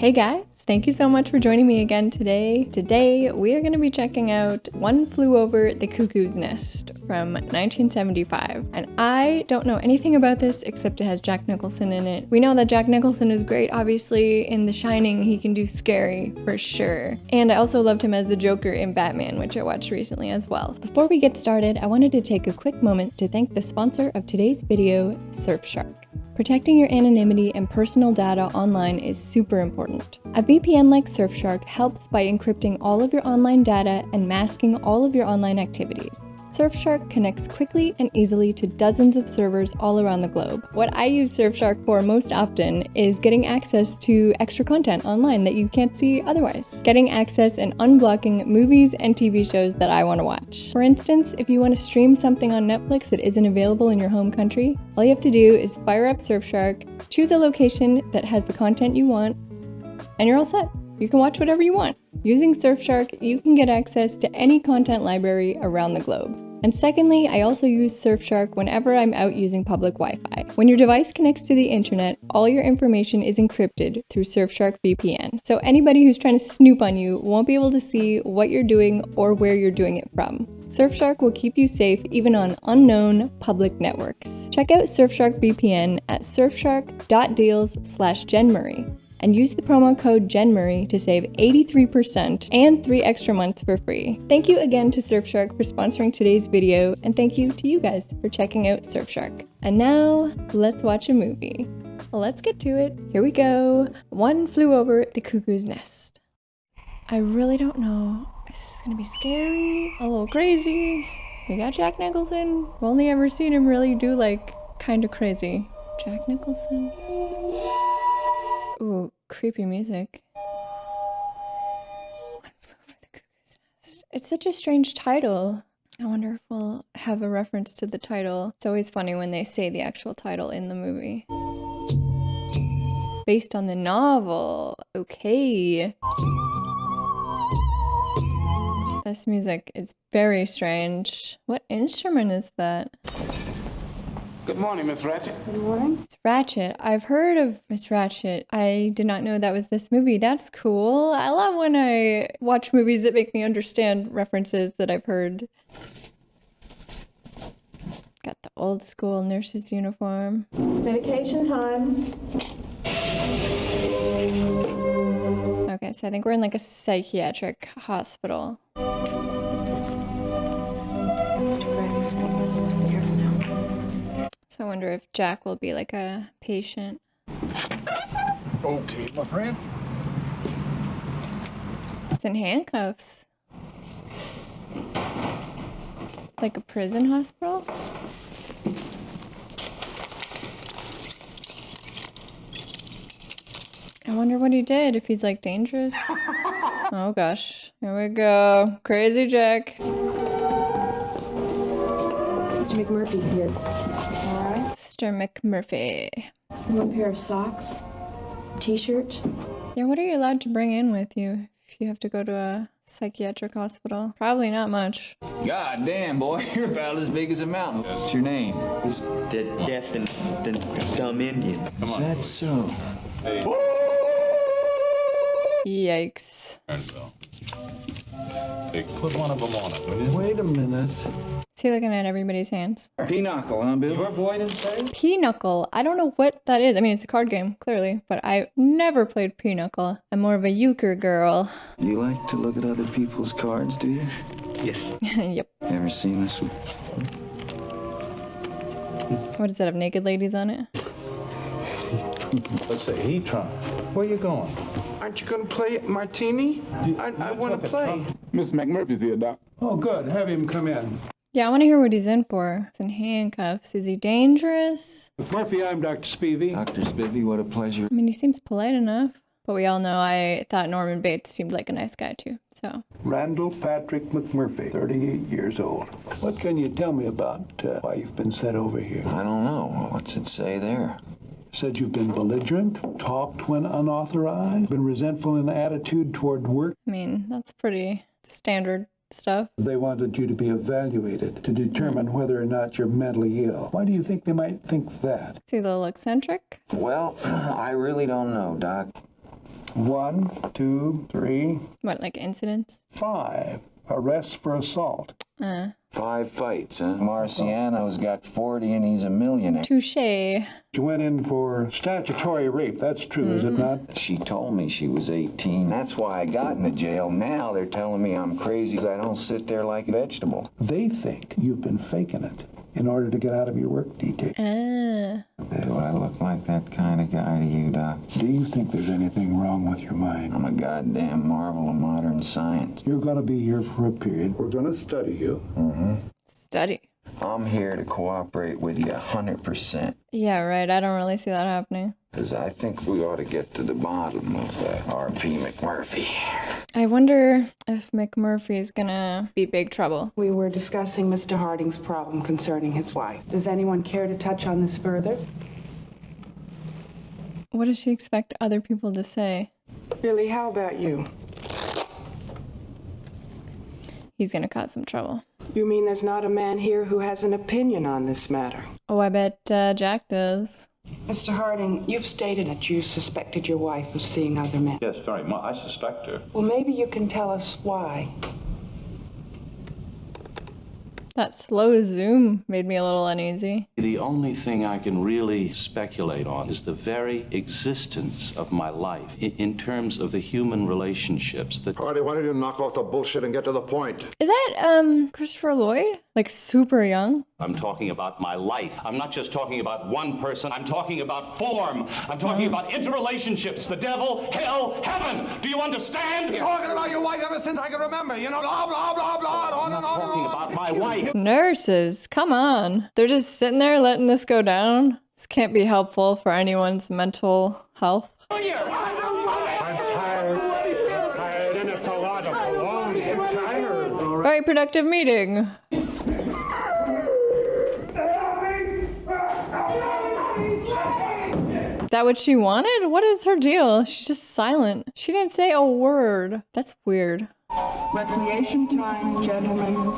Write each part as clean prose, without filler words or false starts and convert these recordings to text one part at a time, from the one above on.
Hey guys, thank you so much for joining me again today. Today we are going to be checking out One Flew Over the Cuckoo's Nest from 1975. And I don't know anything about this except it has Jack Nicholson in it. We know that Jack Nicholson is great, obviously. In The Shining, he can do scary for sure. And I also loved him as the Joker in Batman, which I watched recently as well. Before we get started, I wanted to take a quick moment to thank the sponsor of today's video, Surfshark. Protecting your anonymity and personal data online is super important. A VPN like Surfshark helps by encrypting all of your online data and masking all of your online activities. Surfshark connects quickly and easily to dozens of servers all around the globe. What I use Surfshark for most often is getting access to extra content online that you can't see otherwise. Getting access and unblocking movies and TV shows that I want to watch. For instance, if you want to stream something on Netflix that isn't available in your home country, all you have to do is fire up Surfshark, choose a location that has the content you want, and you're all set. You can watch whatever you want. Using Surfshark, you can get access to any content library around the globe. And secondly, I also use Surfshark whenever I'm out using public Wi-Fi. When your device connects to the internet, all your information is encrypted through Surfshark VPN. So anybody who's trying to snoop on you won't be able to see what you're doing or where you're doing it from. Surfshark will keep you safe even on unknown public networks. Check out Surfshark VPN at surfshark.deals/JenMurray. And use the promo code JenMurray to save 83% and 3 extra months for free. Thank you again to Surfshark for sponsoring today's video, and thank you to you guys for checking out Surfshark. And now, let's watch a movie. Let's get to it. Here we go. One Flew Over the Cuckoo's Nest. I really don't know. This is gonna be scary, a little crazy. We got Jack Nicholson. I've only ever seen him really do like kind of crazy. Jack Nicholson. Ooh, creepy music. One Flew Over the Cuckoo's Nest. It's such a strange title. I wonder if we'll have a reference to the title. It's always funny when they say the actual title in the movie. Based on the novel. Okay. This music is very strange. What instrument is that? Good morning, Miss Ratchet. Good morning. It's Ratchet. I've heard of Miss Ratchet. I did not know that was this movie. That's cool. I love when I watch movies that make me understand references that I've heard. Got the old school nurse's uniform. Medication time. Okay, so I think we're in like a psychiatric hospital. Mr. Franks, be careful now. So I wonder if Jack will be like a patient. Okay, my friend. It's in handcuffs. Like a prison hospital? I wonder what he did, if he's like dangerous. Oh gosh, here we go. Crazy Jack. Mr. McMurphy's here. All right. Mr. McMurphy. One pair of socks, t-shirt. Yeah, what are you allowed to bring in with you if you have to go to a psychiatric hospital? Probably not much. God damn, boy, you're about as big as a mountain. What's your name? He's the deaf and the dumb Indian. Is that so? Hey. Yikes. Hey, put one of them on it, will you? Wait a minute. Is he looking at everybody's hands? Pinochle, huh, Bill? Your avoidance, sir? Pinochle. I don't know what that is. I mean, it's a card game, clearly, but I never played Pinochle. I'm more of a euchre girl. You like to look at other people's cards, do you? Yes. Yep. Ever seen this one? What does that have, naked ladies on it? Let's say he tried. Where you going? Aren't you going to play Martini? I want to play. Miss McMurphy's here, Doc. Oh, good. Have him come in. Yeah, I want to hear what he's in for. It's in handcuffs. Is he dangerous? Murphy, I'm Dr. Spivey. Dr. Spivey, what a pleasure. I mean, he seems polite enough. But we all know I thought Norman Bates seemed like a nice guy too, so. Randall Patrick McMurphy, 38 years old. What can you tell me about why you've been sent over here? I don't know. What's it say there? Said you've been belligerent, talked when unauthorized, been resentful in attitude toward work. I mean, that's pretty standard stuff. They wanted you to be evaluated to determine whether or not you're mentally ill. Why do you think they might think that? Is he a little eccentric? Well, I really don't know, Doc. 1, 2, 3, What, like incidents? 5 arrests for assault. 5 fights, huh? Marciano's got 40 and he's a millionaire. Touche. She went in for statutory rape. That's true, is it not? She told me she was 18. That's why I got in the jail. Now they're telling me I'm crazy 'cause I don't sit there like a vegetable. They think you've been faking it in order to get out of your work detail. Do I look like that kind of guy to you, Doc? Do you think there's anything wrong with your mind? I'm a goddamn marvel of modern science. You're going to be here for a period. We're going to study you. Study. I'm here to cooperate with you 100%. Yeah, right. I don't really see that happening. Because I think we ought to get to the bottom of R.P. McMurphy. I wonder if McMurphy is gonna be big trouble. We were discussing Mr. Harding's problem concerning his wife. Does anyone care to touch on this further? What does she expect other people to say? Billy, how about you? He's gonna cause some trouble. You mean there's not a man here who has an opinion on this matter? Oh, I bet Jack does. Mr. Harding, you've stated that you suspected your wife of seeing other men. Yes, very much. I suspect her. Well, maybe you can tell us why. That slow zoom made me a little uneasy. The only thing I can really speculate on is the very existence of my life in terms of the human relationships that... Hardy, why don't you knock off the bullshit and get to the point? Is that Christopher Lloyd? Like super young? I'm talking about my life. I'm not just talking about one person. I'm talking about form. I'm talking about interrelationships. The devil, hell, heaven. Do you understand? You're talking about your wife ever since I can remember. You know, blah, blah, blah, blah, on and on and I'm talking on. about my wife. Nurses, come on. They're just sitting there letting this go down. This can't be helpful for anyone's mental health. I'm tired, and it's a lot of baloney. I'm tired. Very productive meeting. Is that what she wanted? What is her deal? She's just silent. She didn't say a word. That's weird. Recreation time, gentlemen.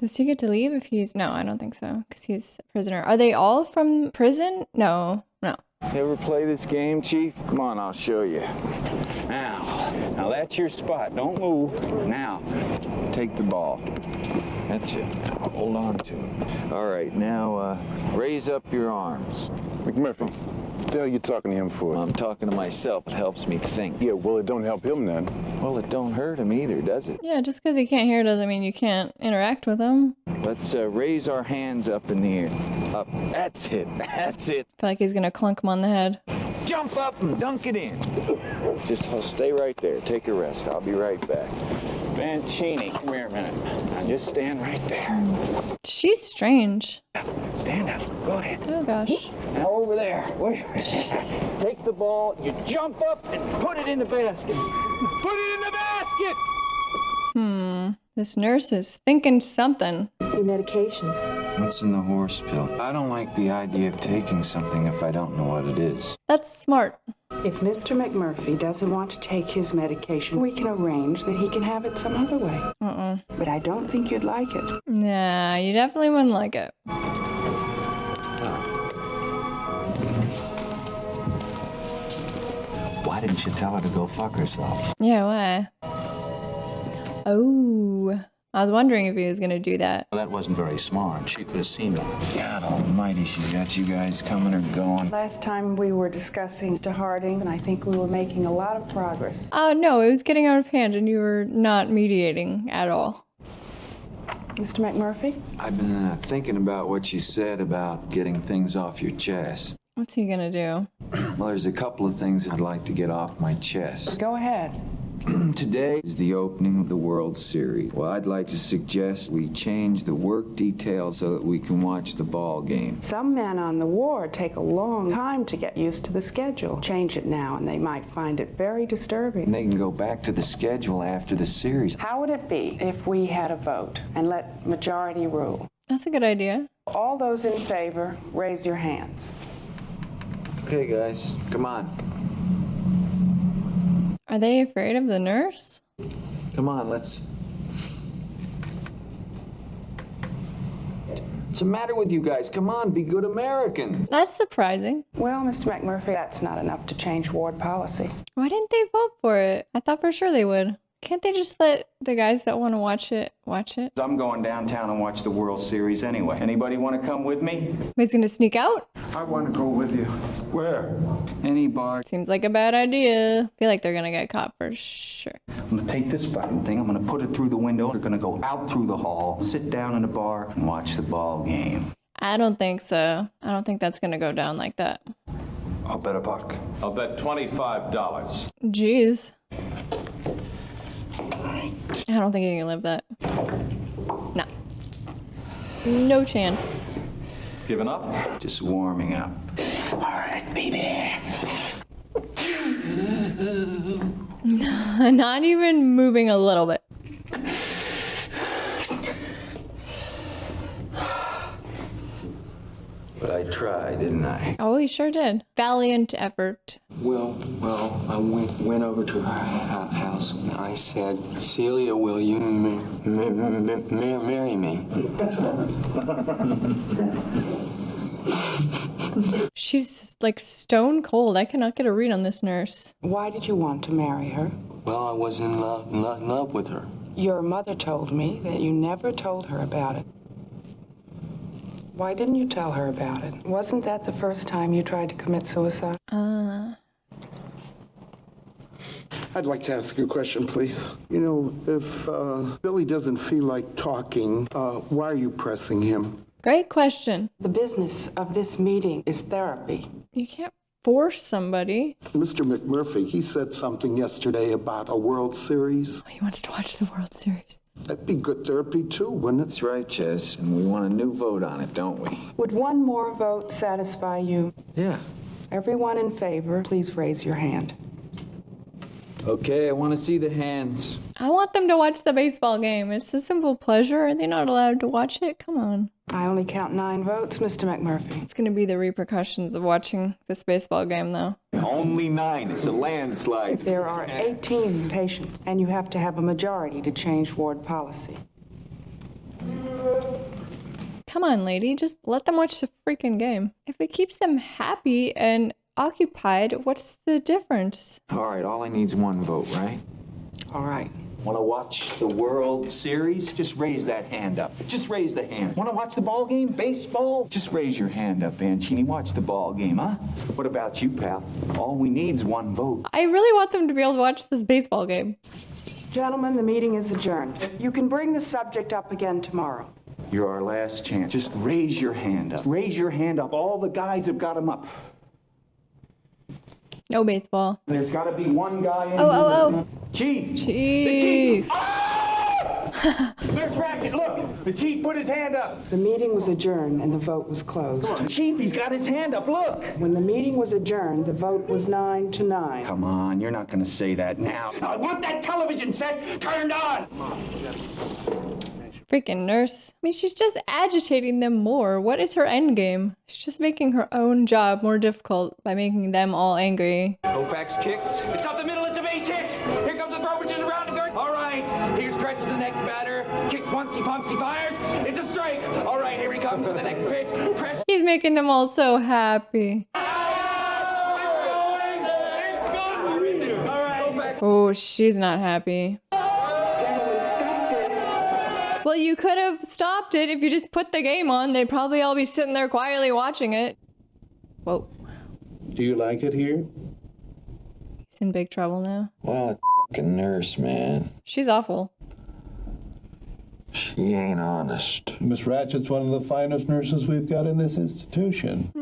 Does he get to leave if he's... No, I don't think so, because he's a prisoner. Are they all from prison? No. You ever play this game, Chief? Come on, I'll show you. Now that's your spot. Don't move. Now, take the ball. That's it. Hold on to it. All right, now raise up your arms. McMurphy, what the hell are you talking to him for? I'm talking to myself. It helps me think. Yeah, well, it don't help him then. Well, it don't hurt him either, does it? Yeah, just because you can't hear doesn't mean you can't interact with them. Let's raise our hands up in the air. Up. That's it. That's it. I feel like he's gonna clunk him on the head. Jump up and dunk it in. Just stay right there. Take a rest. I'll be right back. Mancini, come here a minute. Now just stand right there. She's strange. Stand up. Go ahead. Oh gosh. Now over there. Wait. Take the ball. You jump up and put it in the basket. Put it in the basket! This nurse is thinking something. Your medication. What's in the horse pill? I don't like the idea of taking something if I don't know what it is. That's smart. If Mr. McMurphy doesn't want to take his medication, we can arrange that he can have it some other way. But I don't think you'd like it. Nah, you definitely wouldn't like it. Why didn't you tell her to go fuck herself? Yeah, why? Oh, I was wondering if he was gonna do that. Well, that wasn't very smart. She could have seen that. God almighty, she's got you guys coming or going. Last time we were discussing Mr. Harding, and I think we were making a lot of progress. Oh no, it was getting out of hand and you were not mediating at all. Mr. McMurphy? I've been thinking about what you said about getting things off your chest. What's he gonna do? Well, there's a couple of things I'd like to get off my chest. Go ahead. Today is the opening of the World Series. Well, I'd like to suggest we change the work details so that we can watch the ball game. Some men on the ward take a long time to get used to the schedule. Change it now, and they might find it very disturbing. And they can go back to the schedule after the series. How would it be if we had a vote and let majority rule? That's a good idea. All those in favor, raise your hands. Okay, guys, come on. Are they afraid of the nurse? Come on, let's... What's the matter with you guys? Come on, be good Americans. That's surprising. Well, Mr. McMurphy, that's not enough to change ward policy. Why didn't they vote for it? I thought for sure they would. Can't they just let the guys that want to watch it? I'm going downtown and watch the World Series anyway. Anybody want to come with me? He's gonna sneak out? I want to go with you. Where? Any bar. Seems like a bad idea. I feel like they're gonna get caught for sure. I'm gonna take this fucking thing, I'm gonna put it through the window. We're gonna go out through the hall, sit down in a bar, and watch the ball game. I don't think so. I don't think that's gonna go down like that. I'll bet $1. I'll bet $25. Jeez. I don't think you can live that. No. No chance. Giving up? Just warming up. All right, baby. Not even moving a little bit. But I tried, didn't I? Oh, he sure did. Valiant effort. Well, I went over to her house and I said, Celia, will you marry me? She's like stone cold. I cannot get a read on this nurse. Why did you want to marry her? Well, I was in love with her. Your mother told me that you never told her about it. Why didn't you tell her about it? Wasn't that the first time you tried to commit suicide? I'd like to ask you a question, please. You know, if Billy doesn't feel like talking, why are you pressing him? Great question. The business of this meeting is therapy. You can't force somebody. Mr. McMurphy, he said something yesterday about a World Series. Oh, he wants to watch the World Series. That'd be good therapy, too, wouldn't it? That's right, Jess. And we want a new vote on it, don't we? Would one more vote satisfy you? Yeah. Everyone in favor, please raise your hand. Okay, I want to see the hands. I want them to watch the baseball game. It's a simple pleasure. Are they not allowed to watch it? Come on. I only count 9 votes, Mr. McMurphy. It's going to be the repercussions of watching this baseball game, though. Only 9. It's a landslide. There are 18 patients, and you have to have a majority to change ward policy. Come on, lady. Just let them watch the freaking game. If it keeps them happy and occupied, what's the difference? All right, all I need's 1 vote, right? All right. Want to watch the World Series? Just raise that hand up. Just raise the hand. Want to watch the ball game? Baseball? Just raise your hand up, Ancini. Watch the ball game, huh? What about you, pal? All we need's 1 vote. I really want them to be able to watch this baseball game. Gentlemen, the meeting is adjourned. You can bring the subject up again tomorrow. You're our last chance. Just raise your hand up. Raise your hand up. All the guys have got them up. No baseball. There's got to be 1 guy in Oh. Chief! Chief! The chief! Ah! There's Ratchet, look! The chief put his hand up! The meeting was adjourned and the vote was closed. Chief, he's got his hand up, look! When the meeting was adjourned, the vote was 9-9. Come on, you're not gonna say that now. I want that television set turned on! Freaking nurse. I mean, she's just agitating them more. What is her end game? She's just making her own job more difficult by making them all angry. Koufax kicks. It's up the middle, it's a base hit! Here comes the throw, which is around the third. All right, here's stretches the next batter. Kicks once, he pumps, he fires. It's a strike. All right, here he comes with the next pitch. Press. He's making them all so happy. Oh, she's not happy. Well, you could have stopped it if you just put the game on. They'd probably all be sitting there quietly watching it. Whoa. Do you like it here? He's in big trouble now. Well, fucking nurse, man. She's awful. She ain't honest. Miss Ratchet's one of the finest nurses we've got in this institution.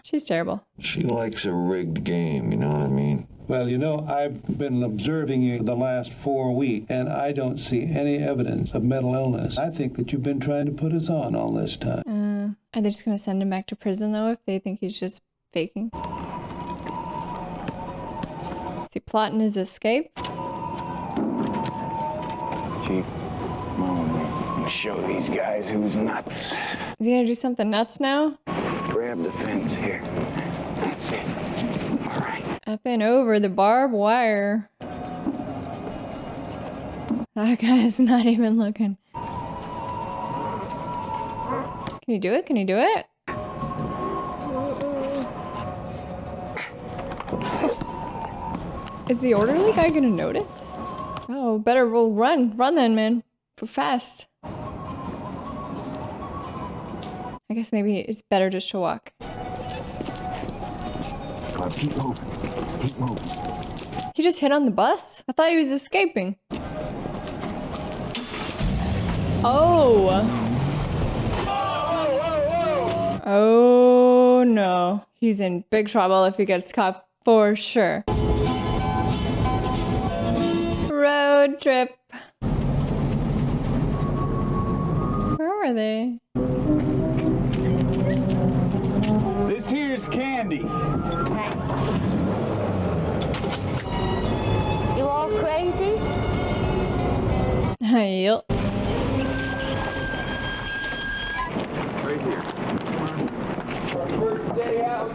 She's terrible. She likes a rigged game, you know what I mean? Well, you know, I've been observing you the last 4 weeks, and I don't see any evidence of mental illness. I think that you've been trying to put us on all this time. Are they just going to send him back to prison, though, if they think he's just faking? Is he plotting his escape? Chief, come on, man. I'm gonna show these guys who's nuts. Is he going to do something nuts now? Grab the fence here. That's it. All right. Up and over the barbed wire. That guy's not even looking. Can you do it? Can you do it? Is the orderly guy gonna notice? Oh, better we'll run. Run then, man. Go fast. I guess maybe it's better just to walk. Keep moving. Keep moving. He just hit on the bus? I thought he was escaping. Oh. Oh no. He's in big trouble if he gets caught for sure. Road trip. Where are they? This here's Candy. You all crazy? Yep. Right here. First day out.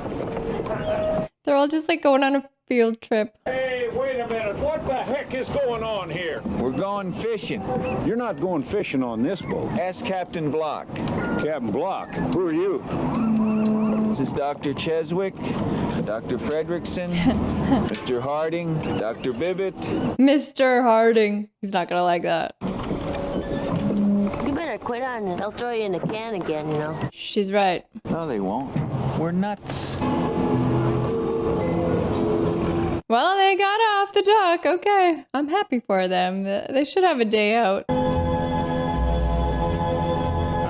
They're all just like going on a field trip. Hey, wait a minute. What the heck is going on here? We're going fishing. You're not going fishing on this boat. Ask Captain Block. Captain Block, who are you? This is Dr. Cheswick, Dr. Fredrickson, Mr. Harding, Dr. Bibbett. Mr. Harding. He's not gonna like that. You better quit on it. They'll throw you in the can again, you know. She's right. No, they won't. We're nuts. Well, they got off the dock. Okay. I'm happy for them. They should have a day out. Come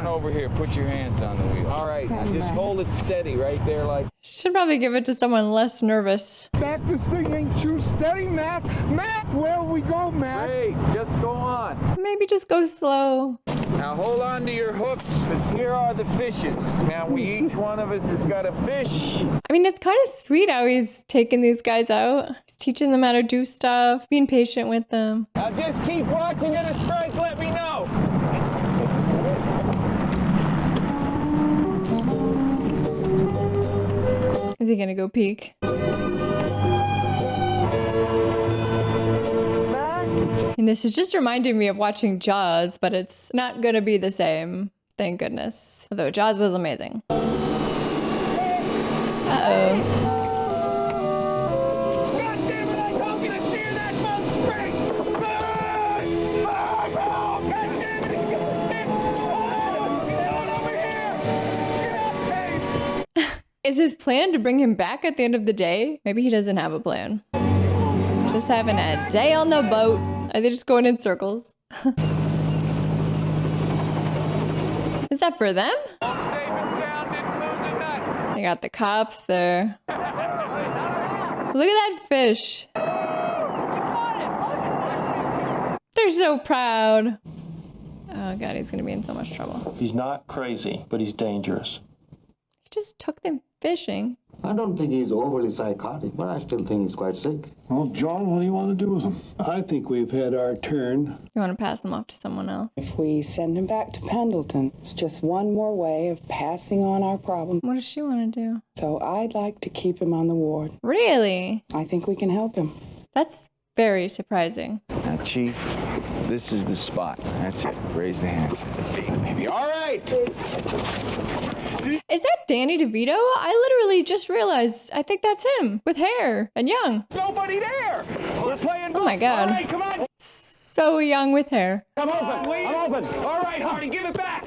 over here. Put your hands on the wheel. All right. Now just hold it steady right there like... Should probably give it to someone less nervous. Matt, this thing ain't too steady, Matt. Matt, where we go, Matt? Hey, just go on. Maybe just go slow. Now hold on to your hooks, because here are the fishes. Now each one of us has got a fish. I mean, it's kind of sweet how he's taking these guys out. He's teaching them how to do stuff, being patient with them. Now just keep watching. Get a strike, let me know. Is he gonna go peek? And this is just reminding me of watching Jaws, but it's not gonna be the same. Thank goodness. Although Jaws was amazing. Uh-oh. Is his plan to bring him back at the end of the day? Maybe he doesn't have a plan. Just having a day on the boat. Are they just going in circles? Is that for them? They got the cops there. Look at that fish. They're so proud. Oh god, he's gonna be in so much trouble. He's not crazy, but he's dangerous. He just took them fishing. I don't think he's overly psychotic, but I still think he's quite sick. Well, John, what do you want to do with him? I think we've had our turn. You want to pass him off to someone else? If we send him back to Pendleton, it's just one more way of passing on our problem. What does she want to do? So I'd like to keep him on the ward. Really? I think we can help him. That's very surprising. Now, Chief, this is the spot. That's it. Raise the hands. Maybe. All right. Is that Danny DeVito? I literally just realized. I think that's him with hair and young. Nobody there. We're playing. Oh my god. All right, come on. So young with hair. I'm open. I'm open. All right, Hardy, give it back.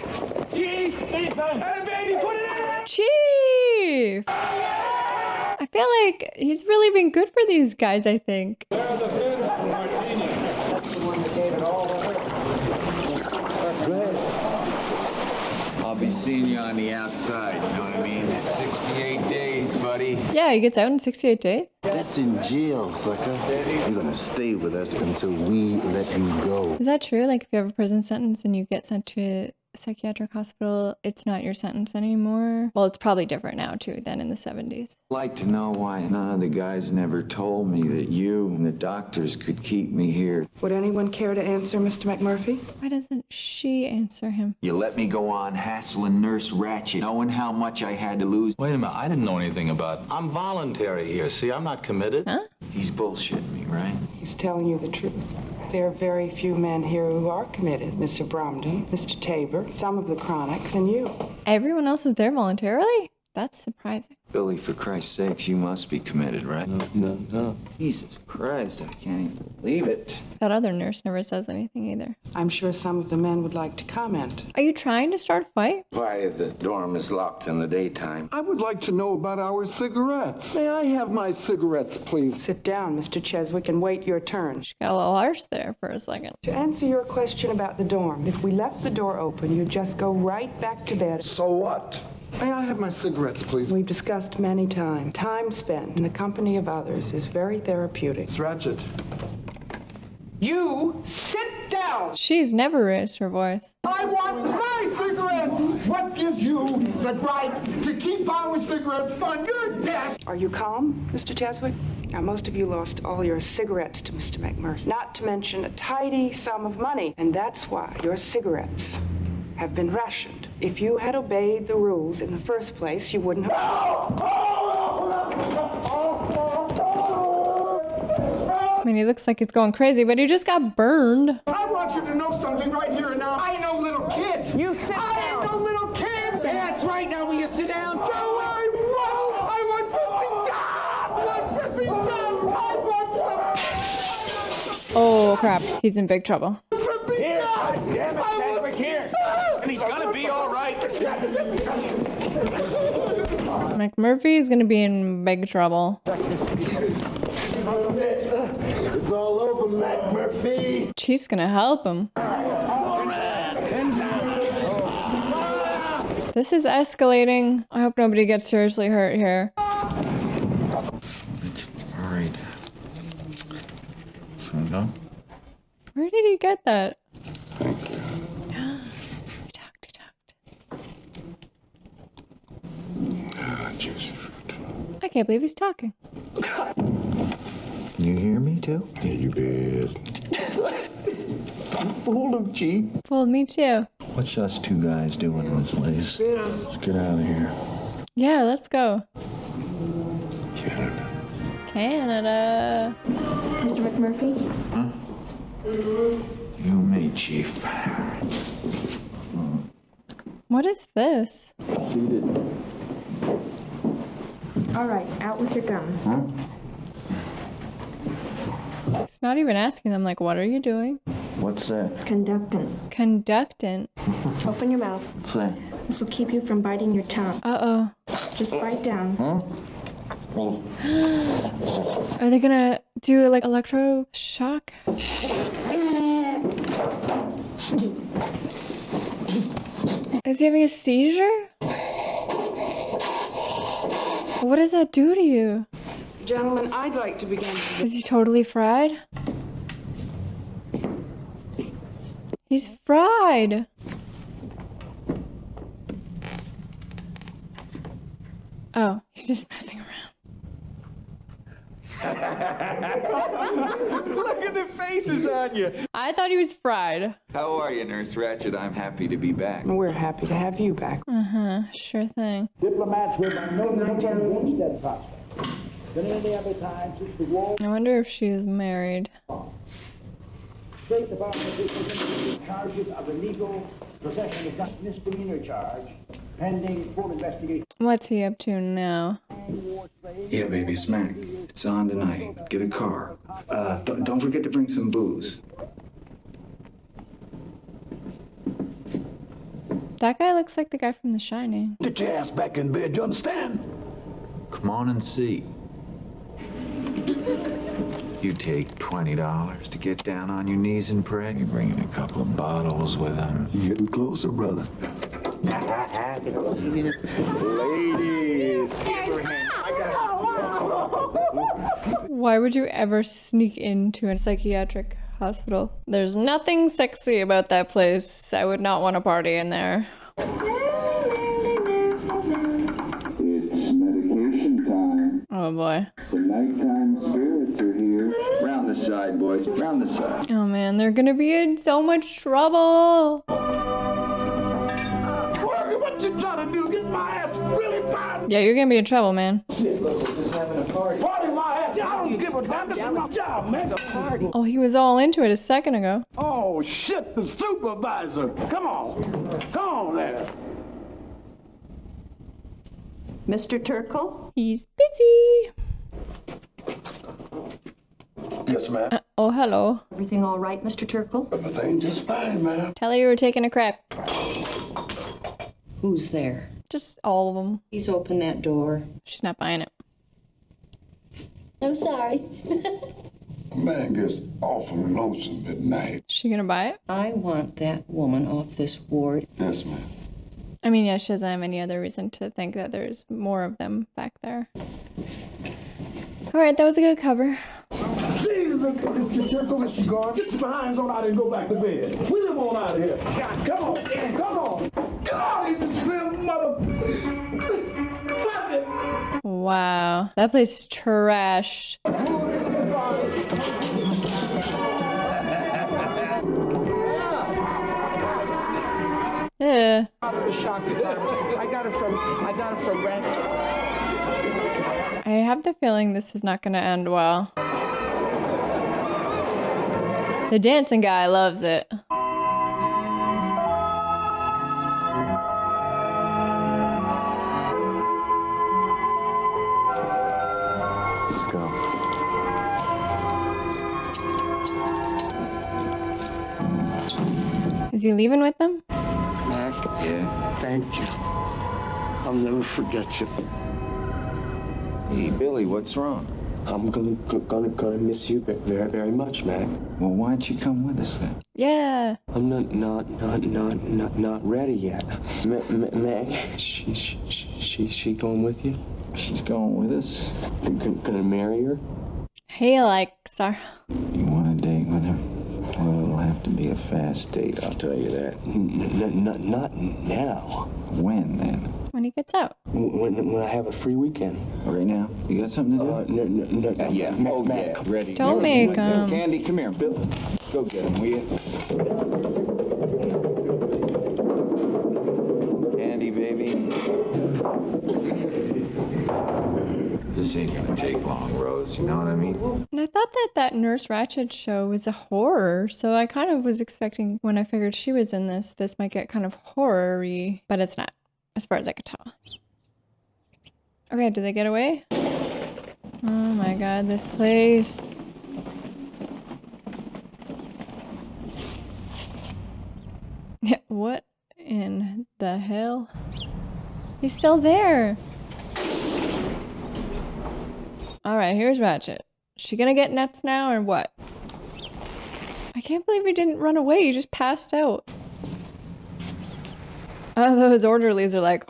Chief. Hey, baby, put it in. Chief. I feel like he's really been good for these guys, I think. There's a bit of martini. That's the one that gave it all away. Go ahead. I'll be seeing you on the outside, you know what I mean? 68 days, buddy. Yeah, he gets out in 68 days. That's in jail, sucker. You're gonna stay with us until we let you go. Is that true? Like if you have a prison sentence and you get sent to a psychiatric hospital, it's not your sentence anymore? Well, it's probably different now too than in the 70s. I'd like to know why none of the guys never told me that you and the doctors could keep me here. Would anyone care to answer, Mr. McMurphy? Why doesn't she answer him? You let me go on hassling Nurse Ratchet, knowing how much I had to lose. Wait a minute, I didn't know anything about it. I'm voluntary here. See, I'm not committed. Huh? He's bullshitting me, right? He's telling you the truth. There are very few men here who are committed. Mr. Bromden, Mr. Tabor, some of the Chronics, and you. Everyone else is there voluntarily? That's surprising. Billy, for Christ's sakes, you must be committed, right? No. Jesus Christ, I can't even believe it. That other nurse never says anything either. I'm sure some of the men would like to comment. Are you trying to start a fight? Why the dorm is locked in the daytime? I would like to know about our cigarettes. May I have my cigarettes, please? Sit down, Mr. Cheswick, and wait your turn. She got a little harsh there for a second. To answer your question about the dorm, if we left the door open, you'd just go right back to bed. So what? May I have my cigarettes, please? We've discussed many times. Time spent in the company of others is very therapeutic. It's Ratchet. You sit down! She's never raised her voice. I want my cigarettes! What gives you the right to keep our cigarettes on your desk? Are you calm, Mr. Cheswick? Now, most of you lost all your cigarettes to Mr. McMurphy, not to mention a tidy sum of money, and that's why your cigarettes have been rationed. If you had obeyed the rules in the first place, you wouldn't have... I mean, he looks like he's going crazy, but he just got burned. I want you to know something right here and now. I ain't no little kid. You sit down. I ain't no little kid. That's right. Now will you sit down? No, I won't. I want something done. I want something. Oh, crap. He's in big trouble. Here, damn it, Cheswick, here. And he's gonna be all right. McMurphy is gonna be in big trouble. It's all over, McMurphy. Chief's gonna help him. This is escalating. I hope nobody gets seriously hurt here. All right. So go. Where did he get that? Thank you. He talked. Juicy fruit. I can't believe he's talking. You hear me too? Yeah, you bet. You fooled him, Chief. Fooled me too. What's us two guys doing in this place? Let's get out of here. Yeah, let's go. Canada. Mr. McMurphy? Huh? You and me, Chief. What is this? All right, out with your gun. Huh? It's not even asking them, like, what are you doing? What's that? Conductant. Conductant. Open your mouth. What's that? This will keep you from biting your tongue. Uh-oh. Just bite down. Huh? Oh. Are they gonna do, like, electroshock? Is he having a seizure? What does that do to you? Gentlemen, I'd like to begin. Is he totally fried? He's fried. Oh, he's just messing around. Look at the faces on you. I thought he was fried. How are you, Nurse Ratchet? I'm happy to be back. We're happy to have you back. Uh-huh, sure thing. Diplomats will by no means instead prospect. Than any other time since the war. I wonder if she's married. State Department issued charges of illegal possession of misdemeanor charge, pending full investigation. What's he up to now? Yeah, baby, smack. It's on tonight. Get a car. Don't forget to bring some booze. That guy looks like the guy from The Shining. Get your ass back in bed, you understand? Come on and see. You take $20 to get down on your knees and pray. You're bringing a couple of bottles with him. You're getting closer, brother. Ladies, give her a hand. Why would you ever sneak into a psychiatric hospital? There's nothing sexy about that place. I would not want to party in there. It's medication time. Oh boy. The nighttime spirits are here. Round the side, boys. Round the side. Oh man, they're gonna be in so much trouble. What you trying to do? Get my ass really fine. Yeah, you're gonna be in trouble, man. Shit, look, we're just having a party. Party my ass. I don't give a damn. This is my job, man. It's a party. Oh, he was all into it a second ago. Oh, shit, the supervisor. Come on. Come on there. Mr. Turkle? He's busy. Yes, ma'am. Oh, hello. Everything all right, Mr. Turkle? Everything just fine, ma'am. Tell her you were taking a crap. Who's there? Just all of them. Please open that door. She's not buying it. I'm sorry. Man gets awful lonesome at night. She gonna buy it? I want that woman off this ward. Yes, ma'am. I mean, yeah, she doesn't have any other reason to think that there's more of them back there. Alright, that was a good cover. Jesus, Mr. Turkle, is she gone? Get your behinds on out and go back to bed. We live on out of here. God, come on, man, come on. Come on, you slim mother. Wow, that place is trash. Yeah. Out of the shock department. I got it from Red. I have the feeling this is not gonna end well. The dancing guy loves it. Let's go. Is he leaving with them? Mac, Yeah. thank you. I'll never forget you. Hey, Billy, what's wrong? I'm gonna miss you very, very much, Mac. Well, why don't you come with us then? Yeah. I'm not ready yet. Mac, she going with you? She's going with us. Gonna marry her? He likes her. You want a date with her? Well, it'll have to be a fast date, I'll tell you that. Not now. When, then? When he gets out. When I have a free weekend. Right now? You got something to do? No. Yeah. Mac. Yeah, ready. Don't make him. Candy, come here, Bill. Go get him, will you? Candy, baby. This ain't gonna take long, Rose, you know what I mean? And I thought that Nurse Ratched show was a horror, so I kind of was expecting when I figured she was in this might get kind of horror-y, but it's not, as far as I could tell. Okay, did they get away? Oh my god, this place. What in the hell? He's still there! Alright, here's Ratched. She gonna get nuts now or what? I can't believe he didn't run away, he just passed out. Oh, those orderlies are like...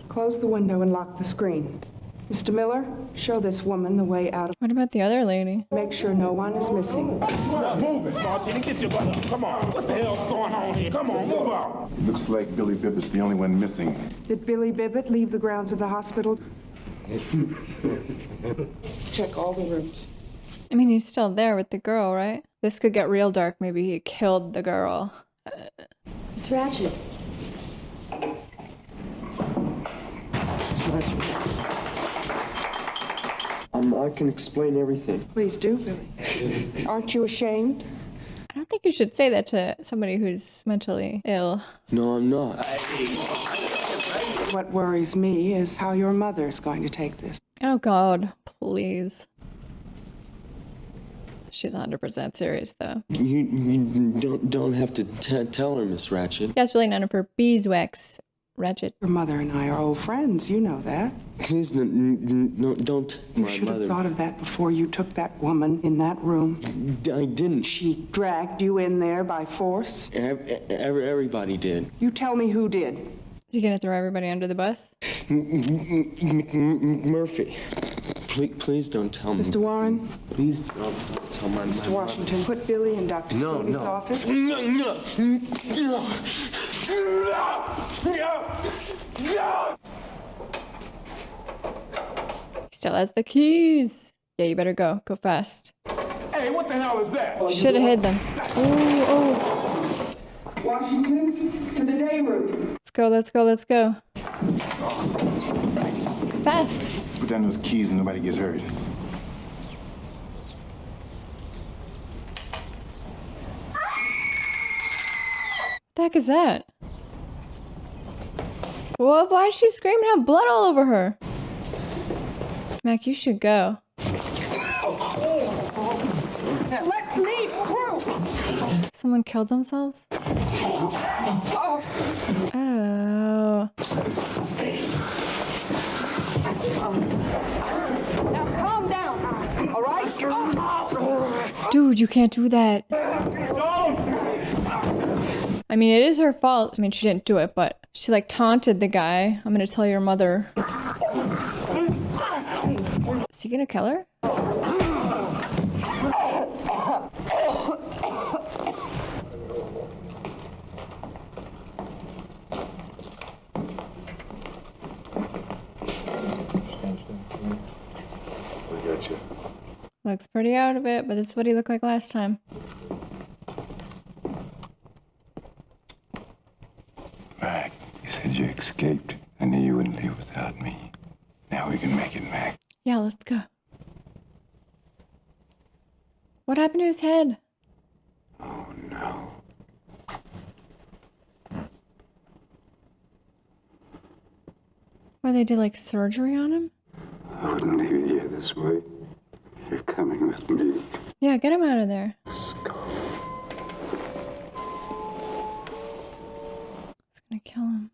Close the window and lock the screen. Mr. Miller, show this woman the way out. What about the other lady? Make sure no one is missing. Move it, Martin. Get your butt up. Come on. What the hell's going on here? Come on, move out. Looks like Billy Bibbitt's the only one missing. Did Billy Bibbit leave the grounds of the hospital? Check all the rooms. I mean, he's still there with the girl, right? This could get real dark. Maybe he killed the girl. Miss Ratched. I can explain everything. Please do, Billy. Aren't you ashamed? I don't think you should say that to somebody who's mentally ill. No, I'm not. What worries me is how your mother's going to take this. Oh god, please. She's 100% serious though. You don't have to tell her, Miss Ratched. You guys really none of her beeswax, Ratched. Your mother and I are old friends, you know that. Please, don't. You My should have mother. thought of that before you took that woman in that room. I didn't. She dragged you in there by force. Everybody did. You tell me who did. Is he gonna throw everybody under the bus? Murphy. Please don't tell me. Mr. Warren? Please don't tell my mother. Mr. Washington, put Billy in Dr. Spody's office. No. He still has the keys. Yeah, you better go. Go fast. Hey, what the hell is that? Should have hid them. Oh. Washington, to the day room. Let's go. Fast. Put down those keys and nobody gets hurt. What the heck is that? Well, why is she screaming and have blood all over her? Mac, you should go. Let me through! Someone killed themselves? Oh. Now calm down, all right? Dude, you can't do that. I mean, it is her fault. I mean, she didn't do it, but she like taunted the guy. I'm gonna tell your mother. Is he gonna kill her? Looks pretty out of it, but this is what he looked like last time. Mac, you said you escaped. I knew you wouldn't leave without me. Now we can make it, Mac. Yeah, let's go. What happened to his head? Oh, no. Why, they did like surgery on him? I wouldn't leave you here this way. You're coming with me. Yeah, get him out of there. Let's go. It's gonna kill him.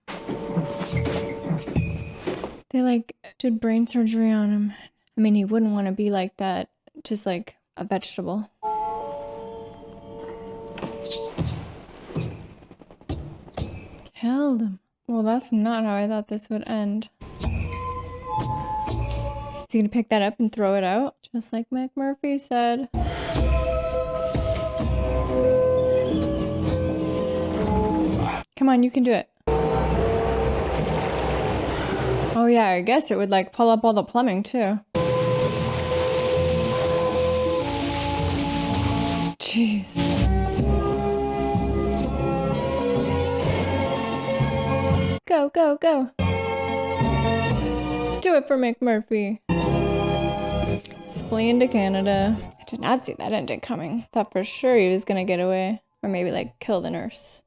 They like did brain surgery on him. I mean, he wouldn't want to be like that, just like a vegetable. Killed him. Well, that's not how I thought this would end. Is he gonna pick that up and throw it out? Just like McMurphy said. Come on, you can do it. Oh yeah, I guess it would like pull up all the plumbing too. Jeez. Go, go, go. Do it for McMurphy. He's fleeing to Canada. I did not see that ending coming. Thought for sure he was gonna get away. Or maybe like kill the nurse.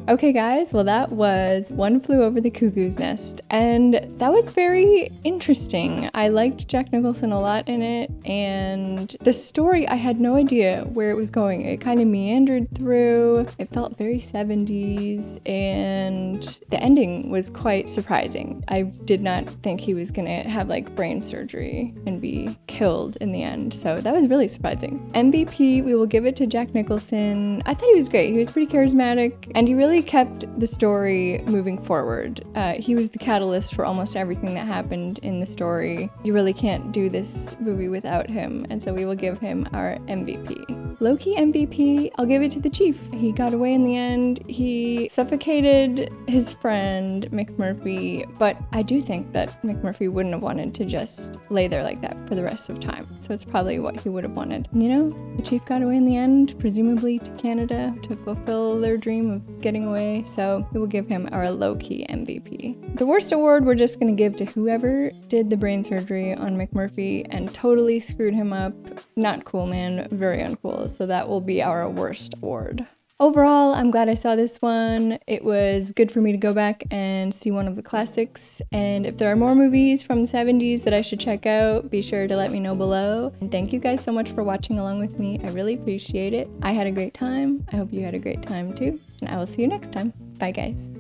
Okay guys, well that was One Flew Over the Cuckoo's Nest, and that was very interesting. I liked Jack Nicholson a lot in it, and the story, I had no idea where it was going. It kind of meandered through. It felt very 70s, and the ending was quite surprising. I did not think he was gonna have like brain surgery and be killed in the end, so that was really surprising. MVP, we will give it to Jack Nicholson. I thought he was great. He was pretty charismatic, and he really kept the story moving forward. He was the catalyst for almost everything that happened in the story. You really can't do this movie without him, and so we will give him our MVP. Low-key MVP, I'll give it to the Chief. He got away in the end. He suffocated his friend McMurphy, but I do think that McMurphy wouldn't have wanted to just lay there like that for the rest of time. So it's probably what he would have wanted. And you know, the Chief got away in the end, presumably to Canada to fulfill their dream of getting away, so we will give him our low-key MVP. The worst award we're just gonna give to whoever did the brain surgery on McMurphy and totally screwed him up. Not cool, man, very uncool, so that will be our worst award. Overall, I'm glad I saw this one. It was good for me to go back and see one of the classics, and if there are more movies from the 70s that I should check out, be sure to let me know below. And thank you guys so much for watching along with me. I really appreciate it. I had a great time. I hope you had a great time too, and I will see you next time. Bye guys.